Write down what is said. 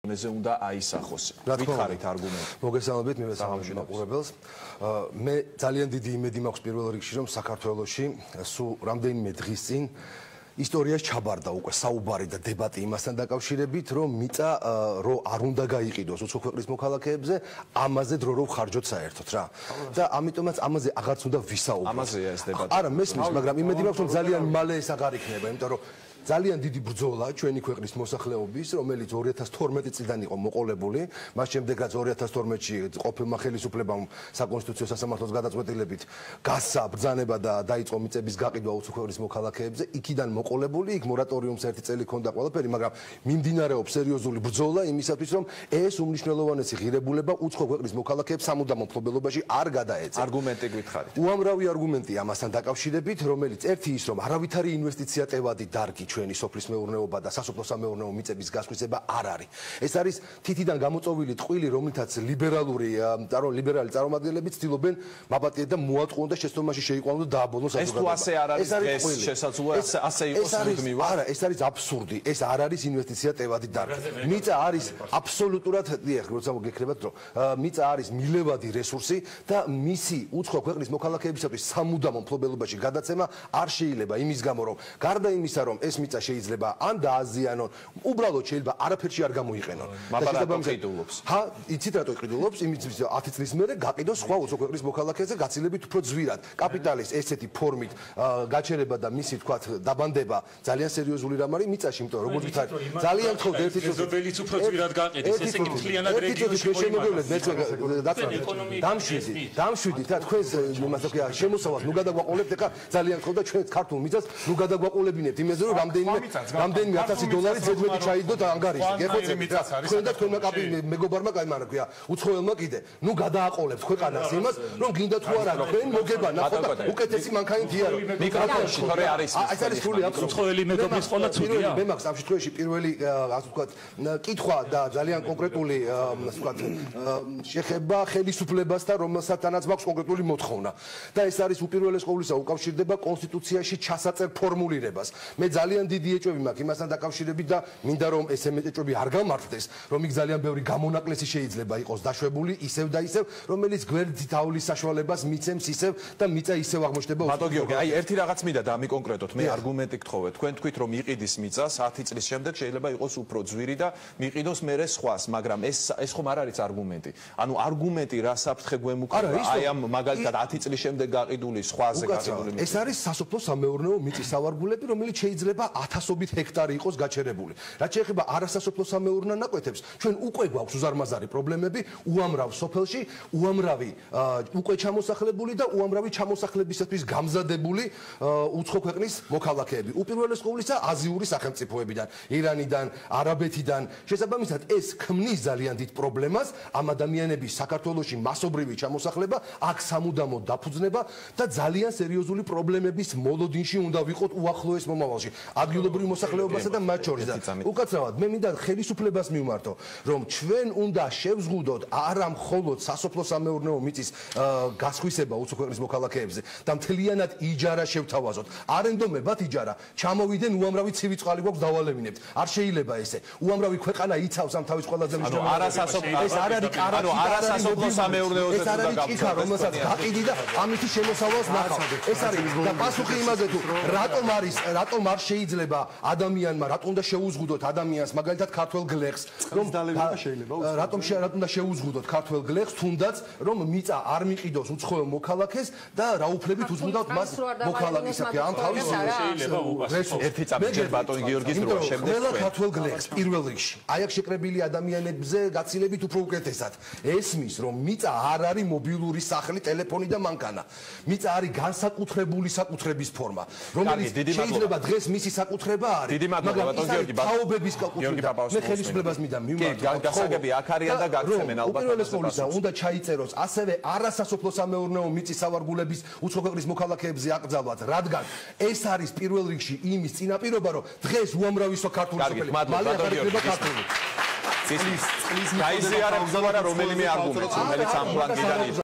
მეზე უნდა აისახოს. გითხარით არგუმენტი. მოგესალმებით, მივესალმებით მაყურებელს. მე ძალიან დიდი იმედი მაქვს პირველ რიგში, რომ საქართველოში სულ რამდენიმე დღის წინ ისტორიას ჩაბარდა უკვე საუბარი და დებატი იმასთან დაკავშირებით, რომ მიწა რო არ უნდა გაიყიდოს უცხო ქვეყნის მოქალაქეებზე, ამაზე დრო რო ხარჯოთ საერთოდ რა. და ამიტომაც ამაზე აღარც უნდა ვისაუბროთ. ამაზეა ეს დებატი. არა, მესმის, მაგრამ იმედი მაქვს, რომ ძალიან მალე ეს აღარ იქნება, იმიტომ რომ ძალიან დიდი ბრძოლა ჩვენი ქვეყნის მოსახლეობის, რომელიც 2012 წლიდან იყო მოყოლებული, მას შემდეგ რაც 2012-ში ყოფილმა ხელისუფლებამ საკონსტიტუციო სასამართლოს გადაწყვეტილებით გასცა ბრძანება და დაიწყო მიწების გაყიდვა უცხო ქვეყნის მოქალაქეებზე, იქიდან მოყოლებული, იქ მორატორიუმს ერთი წელი ჰქონდა ყველაფერი, მაგრამ მიმდინარეობს სერიოზული ბრძოლა იმისათვის, რომ ეს უმნიშვნელოვანესი ღირებულება უცხო ქვეყნის მოქალაქეებს სამუდამო მფლობელობაში არ გადაეცა. არგუმენტი გითხარით. უამრავი არგუმენტია ამასთან დაკავშირებით, რომელიც ერთი ის, რომ არავითარი ინვესტიცია ტევადი დარგი ჩვენი სოფლის მეურნეობა და სასოფლო-სამეურნეო მიწების გასხვისება არ არის. ეს არის თითიდან გამოწოვილი ტყვილი, რომლითაც ლიბერალი წარმომადგენლები ცდილობენ მაპატიეთ და მოატყუონ და შეცდომაში შეიყვანონ და დააბოლონ საზოგადოება. ეს თუ ასე არ არის დღეს შესაძლოა ასე იყოს მუდმივად. არა, ეს არის აბსურდი. ეს არ არის ინვესტიცია ტევადი დარგი. მიწა არის აბსოლუტურად, დიახ, როცა მოგეკრებათ, რომ მიწა არის მილევადი რესურსი და მისი უცხო ქვეყნის მოქალაქეებისათვის სამუდამო მფლობელობაში გადაცემა არ შეიძლება იმის გამო, რომ გარდა იმისა, რომ ეს მიწა შეიძლება ან დააზიანონ, უბრალოდ შეიძლება არაფერში არ გამოიყენონ. მაბარატო ყიდულობს. ჰა, იცით რატო ყიდულობს? იმით 10 წლის მერე გაყიდოს სხვა უცხო ქვეყნის მოქალაქეზე გაცილებით უფრო ძვირად. კაპიტალის ესეთი ფორმით გაჩერება და მისი თქვათ დაბანდება ძალიან სერიოზული რამ არის მიწაში, იმიტომ რომ როგორც ვთქვათ, ძალიან თხოვთ ერთი წუთი. მეზობელიც უფრო ძვირად გაყიდეს, ესე იგი მთლიანად რეგიონში დამშვიდით და თქვენს იმას თქვია შემოსავალს ნუ გადაგვაყოლებთ, ეხა ძალიან თხოვთ და ჩვენ ქართულ მიწას ნუ გადაგვაყოლებინებთ იმაზე, რომ რამდენიმე $1000 ზედმეტი ჩაიდოთ ანგარიში. გეხოცებით რა. თქვენ და თქვენმა მეგობარმა კაი მარა ქვია, უცხოელმა კიდე. ნუ გადააყოლებთ ქვეყანას იმას, რომ გინდა თუ არა, თქვენ მოგება ნახოთ და უკეთესი მანქანითია რომ მიკროფონში თორე არის. ეს არის სრული აბსოლუტური. უცხოელი მეგობრის ყოლა ცუდია. მე მაქვს ამ შემთხვევაში პირველი ასე ვთქვათ, კითხვა და ძალიან კონკრეტული ასე ვთქვათ, შეხება ხელისუფლებასთან, რომელსათანაც მაქვს კონკრეტული მოთხოვნა. და ეს არის უპირველეს ყოვლისა უკავშირდება კონსტიტუციაში ჩასაწერ ფორმულირებას. მე ძალიან დიდი ეჭვები მაქვს იმასთან დაკავშირებით და მინდა რომ ეს ეჭვები არ გამართდეს, რომ იქ ძალიან ბევრი გამონაკლისი შეიძლება იყოს დაშვებული ისევ და ისევ, რომელიც გვერდით ავლის საშუალებას მიცემს ისევ და მიწა ისევ აღმოჩნდება. ბატონო გიორგი, აი ერთი რაღაც მინდა დამიკონკრეტოთ. მე არგუმენტი გთხოვე. თქვენ თქვით რომ იყიდის მიწა 10 წლის შემდეგ შეიძლება იყოს უფრო ძვირი და მიყიდოს მერე სხვას, მაგრამ ეს ხომ არ არის არგუმენტი. ანუ არგუმენტი რა საფრთხე გვემუქრება აი ამ მაგალითად 10 წლის შემდეგ გაყიდული სხვაზე გაყიდული მიწა. ეს არის სასოფლო-სამეურნეო მიწის სავარგულები, რომელიც შეიძლება ათასობით ჰექტარი იყოს გაჩერებული. რაც შეეხება არასასოფლო-სამეურნეო ნაკვეთებს, ჩვენ უკვე გვაქვს უზარმაზარი პრობლემები უამრავ სოფელში, უამრავი უკვე ჩამოსახლებული და უამრავი ჩამოსახლებისათვის გამზადებული უცხო ქვეყნის მოქალაქეები. უპირველეს ყოვლისა აზიური სახელმწიფოებიდან, ირანიდან, არაბეთიდან. შესაბამისად, ეს ქმნის ძალიან დიდ პრობლემას ამ ადამიანების საქართველოში მასობრივი ჩამოსახლება, აქ სამუდამო დაფუძნება და ძალიან სერიოზული პრობლემების მოლოდინში უნდა ვიყოთ უახლოეს მომავალში. ადგილობრივ მოსახლეობასა და მათ შორის. უკაცრავად, მე მინდა ხელისუფლებას მივმართო, რომ ჩვენ უნდა შევზღუდოთ არა მხოლოდ სასოფლო-სამეურნეო მიწის გასხვისება უცხო ქვეყნის მოქალაქეებზე და მთლიანად იჯარა შევთავაზოთ. არენდომებად იჯარა, ჩამოვიდნენ უამრავი ცივი წყალი გვაქვს დავალევინებთ. არ შეიძლება ესე. უამრავი ქვეყანა იცავს ამ თავის ყველაზე მნიშვნელოვან. ეს არ არის კარგი, არასასოფლო-სამეურნეოზე ეს არ არის ჭიქა, რომელსაც გაყიდი და ამითი შემოსავალს ნახავ. ეს არის და პასუხი იმაზე თუ რატომ არ შეიძლება ადამიანმა, რატომ უნდა შეუზღუდოთ ადამიანს, მაგალითად ქართველ გლეხს, რომ რატომ უნდა შეუზღუდოთ ქართველ გლეხს, თუნდაც რომ მიწა არ მიყიდოს უცხოელ მოქალაქეს და რა უფლებით უზღუდავთ მას მოქალაქისაკენ. ამ თავის ერთი წამი ბატონი გიორგის როა შემდეგ ყველა ქართველ გლეხს პირველ რიგში აი აქ შეკრებილი ადამიანებზე გაცილებით უფრო უკეთესად ესმის, რომ მიწა არ არის მობილური სახლი, ტელეფონი და მანქანა. მიწა არის განსაკუთრებული საკუთრების ფორმა, რომელიც შეიძლება დღეს მისი საკუთრება არის, მაგრამ ის არის თაობების საკუთრება. მე ხელისუფლებას მინდა მივმართო. გასაგები აქ არიან და გაგცემენ ალბათ. უპირველეს ყოვლისა უნდა ჩაიწეროს ასევე არასასოფლო-სამეურნეო მიწის სავარგულების უცხო ქვეყნის მოქალაქეებზე აკრძალვათ, რადგან ეს არის პირველ რიგში იმის წინაპირობა, რომ დღეს უამრავი ქართული სოფელი მალე აღარ იქნება ქართული. წლის გაიზიარებს რომელიმე არგუმენტს, რომელიც ამ პლანიდან